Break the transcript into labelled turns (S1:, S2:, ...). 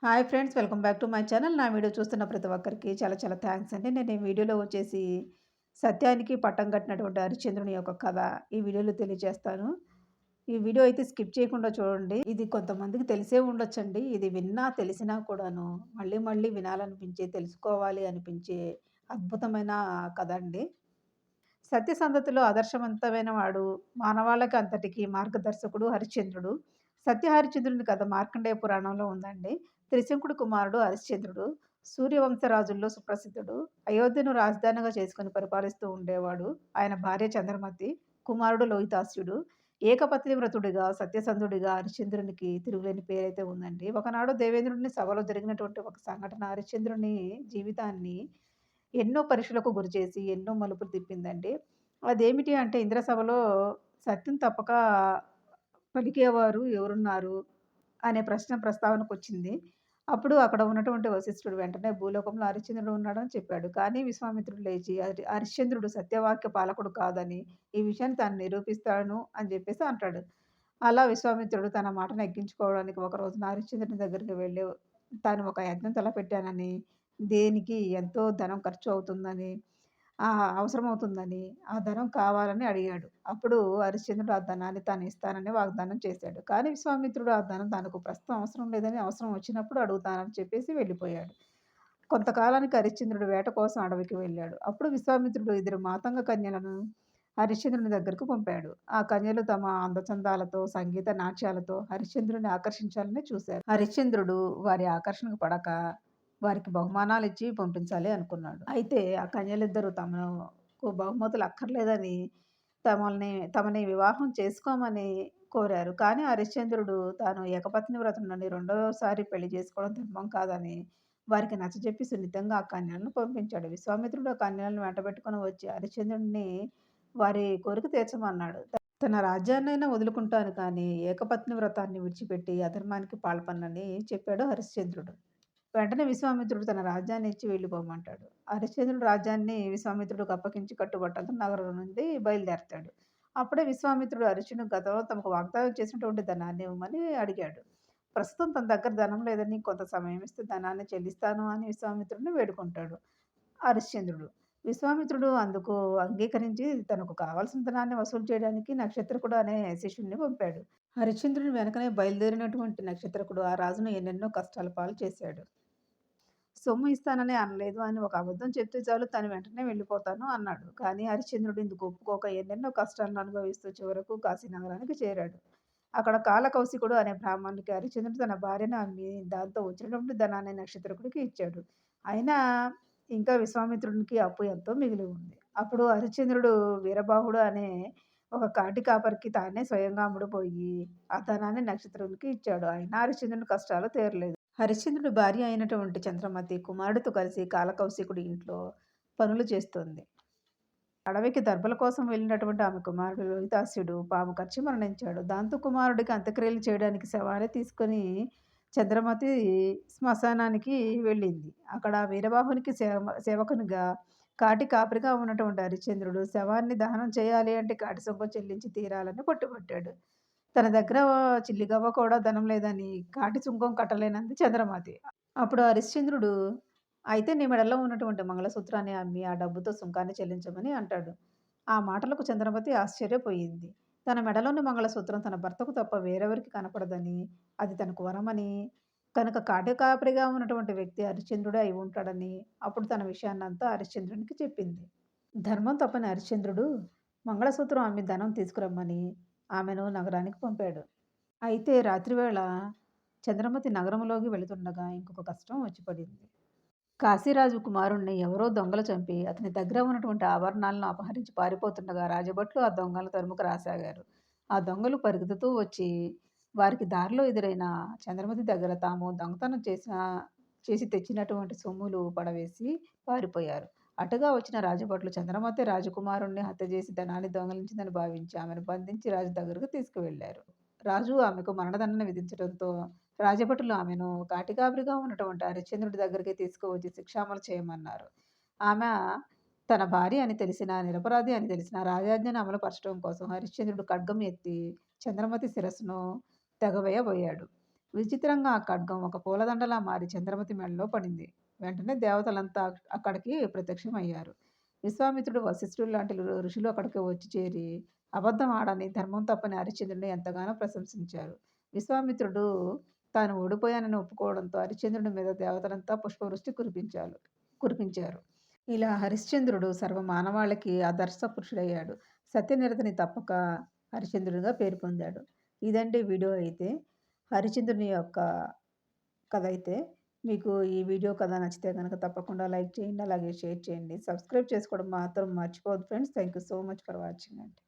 S1: Hi friends, welcome back to my channel. నా video చూస్తున్న ప్రతి ఒక్కరికి చాలా చాలా థ్యాంక్స్ అండి. నేను ఈ వీడియోలో వచ్చేసి సత్యానికి పట్టం కట్టినటువంటి హరిశ్చంద్రుని యొక్క కథ ఈ వీడియోలో తెలియజేస్తాను. ఈ వీడియో అయితే స్కిప్ చేయకుండా చూడండి. ఇది కొంతమందికి తెలిసే ఉండొచ్చండి. ఇది విన్నా తెలిసినా కూడాను మళ్ళీ మళ్ళీ వినాలనిపించే, తెలుసుకోవాలి అనిపించే అద్భుతమైన కథ అండి. సత్యసంధతలో ఆదర్శవంతమైన వాడు, మానవాళికి అంతటికి మార్గదర్శకుడు హరిశ్చంద్రుడు. సత్య హరిశ్చంద్రుని కథ మార్కండేయ పురాణంలో ఉందండి. త్రిశంకుడు కుమారుడు హరిశ్చంద్రుడు. సూర్యవంశ రాజుల్లో సుప్రసిద్ధుడు. అయోధ్యను రాజధానిగా చేసుకొని పరిపాలిస్తూ ఉండేవాడు. ఆయన భార్య చంద్రమతి, కుమారుడు లోహితాస్యుడు. ఏకపత్ని వ్రతుడిగా, సత్యసంధుడిగా హరిశ్చంద్రునికి తిరుగులేని పేరైతే ఉందండి. ఒకనాడు దేవేంద్రుడిని సభలో జరిగినటువంటి ఒక సంఘటన హరిశ్చంద్రుని జీవితాన్ని ఎన్నో పరీక్షలకు గురిచేసి, ఎన్నో మలుపులు తిప్పిందండి. అదేమిటి అంటే ఇంద్రసభలో సత్యం తప్పక పలికేవారు ఎవరున్నారు? అనే ప్రశ్న ప్రస్తావనకొచ్చింది. అప్పుడు అక్కడ ఉన్నటువంటి వశిష్ఠుడు వెంటనే భూలోకంలో హరిశ్చంద్రుడు ఉన్నాడని చెప్పాడు. కానీ విశ్వామిత్రుడు లేచి హరిశ్చంద్రుడు సత్యవాక్య పాలకుడు కాదని, ఈ విషయాన్ని తాను నిరూపిస్తాను అని చెప్పేసి అంటాడు. అలా విశ్వామిత్రుడు తన మాట నెగ్గించుకోవడానికి ఒక రోజున హరిశ్చంద్రుని దగ్గరికి వెళ్ళి, తాను ఒక యజ్ఞం తలపెట్టానని, దేనికి ఎంతో ధనం ఖర్చు అవుతుందని, అవసరమవుతుందని, ఆ ధనం కావాలని అడిగాడు. అప్పుడు హరిశ్చంద్రుడు ఆ ధనాన్ని తాను ఇస్తానని వాగ్దానం చేశాడు. కానీ విశ్వామిత్రుడు ఆ ధనం తనకు ప్రస్తుతం అవసరం లేదని, అవసరం వచ్చినప్పుడు అడుగుతానని చెప్పేసి వెళ్ళిపోయాడు. కొంతకాలానికి హరిశ్చంద్రుడు వేట కోసం అడవికి వెళ్ళాడు. అప్పుడు విశ్వామిత్రుడు ఇద్దరు మాతంగ కన్యలను హరిశ్చంద్రుని దగ్గరకు పంపాడు. ఆ కన్యలు తమ అందచందాలతో, సంగీత నాట్యాలతో హరిశ్చంద్రుని ఆకర్షించాలని చూశారు. హరిశ్చంద్రుడు వారి ఆకర్షణకు పడక వారికి బహుమానాలిచ్చి పంపించాలి అనుకున్నాడు. అయితే ఆ కన్యలిద్దరూ తమకు బహుమతులు అక్కర్లేదని తమని వివాహం చేసుకోమని కోరారు. కానీ హరిశ్చంద్రుడు తాను ఏకపత్ని వ్రతుడని, రెండోసారి పెళ్లి చేసుకోవడం ధర్మం కాదని వారికి నచ్చజెప్పి సున్నితంగా ఆ కన్యలను పంపించాడు. విశ్వామిత్రుడు ఆ కన్యలను వెంటబెట్టుకొని వచ్చి హరిశ్చంద్రుడిని వారి కోరిక తీర్చమన్నాడు. తన రాజ్యాన్నైనా వదులుకుంటాను కానీ ఏకపత్ని వ్రతాన్ని విడిచిపెట్టి అధర్మానికి పాల్పడనని చెప్పాడు హరిశ్చంద్రుడు. వెంటనే విశ్వామిత్రుడు తన రాజ్యాన్ని ఇచ్చి వెళ్ళిపోమంటాడు. హరిశ్చంద్రుడు రాజ్యాన్ని విశ్వామిత్రుడికి అప్పగించి కట్టుబట్టలతో నగరం నుండి బయలుదేరతాడు. అప్పుడే విశ్వామిత్రుడు హరిశ్చంద్రుడు గతంలో తమకు వాగ్దానం చేసినటువంటి ధనాన్ని ఇవ్వమని అడిగాడు. ప్రస్తుతం తన దగ్గర ధనం లేదని, కొంత సమయం ఇస్తే ధనాన్ని చెల్లిస్తాను అని విశ్వామిత్రుడిని వేడుకుంటాడు హరిశ్చంద్రుడు. విశ్వామిత్రుడు అందుకు అంగీకరించి తనకు కావాల్సిన ధనాన్ని వసూలు చేయడానికి నక్షత్రకుడు అనే శిష్యుడిని పంపాడు. హరిశ్చంద్రుని వెనకనే బయలుదేరినటువంటి నక్షత్రకుడు ఆ రాజును ఎన్నెన్నో కష్టాల పాలు చేశాడు. సొమ్ము ఇస్తానని అనలేదు అని ఒక అబద్ధం చెప్తే చాలు తను వెంటనే వెళ్ళిపోతాను అన్నాడు. కానీ హరిశ్చంద్రుడు ఇందుకు ఒప్పుకోక ఎన్నెన్నో కష్టాలను అనుభవిస్తూ చివరకు కాశీ నగరానికి చేరాడు. అక్కడ కాలకౌశికుడు అనే బ్రాహ్మణుడికి హరిశ్చంద్రుడు తన భార్యను అమ్మి దాంతో వచ్చినటువంటి ధనాన్ని నక్షత్రకుడికి ఇచ్చాడు. అయినా ఇంకా విశ్వామిత్రునికి అప్పు ఎంతో మిగిలి ఉంది. అప్పుడు హరిశ్చంద్రుడు వీరబాహుడు అనే ఒక కాటి కాపరికి తానే స్వయంగా అమ్ముడుపోయి ఆ ధనాన్ని నక్షత్రునికి ఇచ్చాడు. అయినా హరిశ్చంద్రుని కష్టాలు తీరలేదు. హరిశ్చంద్రుడి భార్య అయినటువంటి చంద్రమతి కుమారుడితో కలిసి కాలకౌశికుడి ఇంట్లో పనులు చేస్తోంది. అడవికి దర్భల కోసం వెళ్ళినటువంటి ఆమె కుమారుడు లోహితాస్యుడు పాము కరిచి మరణించాడు. దాంతో కుమారుడికి అంత్యక్రియలు చేయడానికి శవాన్ని తీసుకొని చంద్రమతి శ్మశానానికి వెళ్ళింది. అక్కడ వీరబాహునికి సేవకునిగా కాటి కాపరిగా ఉన్నటువంటి హరిశ్చంద్రుడు శవాన్ని దహనం చేయాలి అంటే కాటి సొంగ చెల్లించి తీరాలని పట్టుబట్టాడు. తన దగ్గర చిల్లిగవ్వ కూడా ధనం లేదని కాటి సుంకం కట్టలేనంది చంద్రమతి. అప్పుడు హరిశ్చంద్రుడు, అయితే నీ మెడలో ఉన్నటువంటి మంగళసూత్రాన్ని అమ్మి ఆ డబ్బుతో సుంకాన్ని చెల్లించమని అంటాడు. ఆ మాటలకు చంద్రమతి ఆశ్చర్యపోయింది. తన మెడలోని మంగళసూత్రం తన భర్తకు తప్ప వేరెవరికి కనపడదని, అది తనకు వరమని, కనుక కాటి కాపరిగా ఉన్నటువంటి వ్యక్తి హరిశ్చంద్రుడే అయి ఉంటాడని, అప్పుడు తన విషయాన్నంతా హరిశ్చంద్రునికి చెప్పింది. ధర్మం తప్పని హరిశ్చంద్రుడు మంగళసూత్రం అమ్మి ధనం తీసుకురమ్మని ఆమెను నగరానికి పంపాడు. అయితే రాత్రివేళ చంద్రమతి నగరంలోకి వెళుతుండగా ఇంకొక కష్టం వచ్చి పడింది. కాశీరాజు కుమారుణ్ణి ఎవరో దొంగలు చంపి అతని దగ్గర ఉన్నటువంటి ఆభరణాలను అపహరించి పారిపోతుండగా రాజభట్లు ఆ దొంగలను తరుముకు రాసాగారు. ఆ దొంగలు పరిగెత్తుతూ వచ్చి వారికి దారిలో ఎదురైన చంద్రమతి దగ్గర తాము దొంగతనం చేసి తెచ్చినటువంటి సొమ్ములు పడవేసి పారిపోయారు. అటుగా వచ్చిన రాజభట్లు చంద్రమతి రాజకుమారుణ్ణి హత్య చేసి ధనాన్ని దొంగిలించిందని భావించి ఆమెను బంధించి రాజు దగ్గరకు తీసుకువెళ్లారు. రాజు ఆమెకు మరణదండన విధించడంతో రాజభటులు ఆమెను కాటికాపరిగా ఉన్నటువంటి హరిశ్చంద్రుడి దగ్గరికి తీసుకువచ్చి శిక్షామలు చేయమన్నారు. ఆమె తన భార్య అని తెలిసినా, నిరపరాధి అని తెలిసినా రాజాజ్ఞను అమలుపరచడం కోసం హరిశ్చంద్రుడు ఖడ్గం ఎత్తి చంద్రమతి శిరస్సును తెగవేయబోయాడు. విచిత్రంగా ఆ ఖడ్గం ఒక పూలదండలా మారి చంద్రమతి మెడలో పడింది. వెంటనే దేవతలంతా అక్కడికి ప్రత్యక్షమయ్యారు. విశ్వామిత్రుడు, వశిష్ఠుడు లాంటి ఋషులు అక్కడికి వచ్చి చేరి, అబద్ధం ఆడని, ధర్మం తప్పని హరిశ్చంద్రుడిని ఎంతగానో ప్రశంసించారు. విశ్వామిత్రుడు తాను ఓడిపోయానని ఒప్పుకోవడంతో హరిశ్చంద్రుడి మీద దేవతలంతా పుష్పవృష్టి కురిపించారు. ఇలా హరిశ్చంద్రుడు సర్వ మానవాళికి ఆదర్శ పురుషుడయ్యాడు. సత్యనిరతిని తప్పక హరిశ్చంద్రుడిగా పేరు పొందాడు. ఇదండి వీడియో అయితే. హరిశ్చంద్రుని యొక్క కథ అయితే. మీకు ఈ వీడియో కథ నచ్చితే గనక తప్పకుండా లైక్ చేయండి. అలాగే షేర్ చేయండి. సబ్స్క్రైబ్ చేసుకోవడం మాత్రం మర్చిపోవద్దు friends. Thank you so much for watching అండి.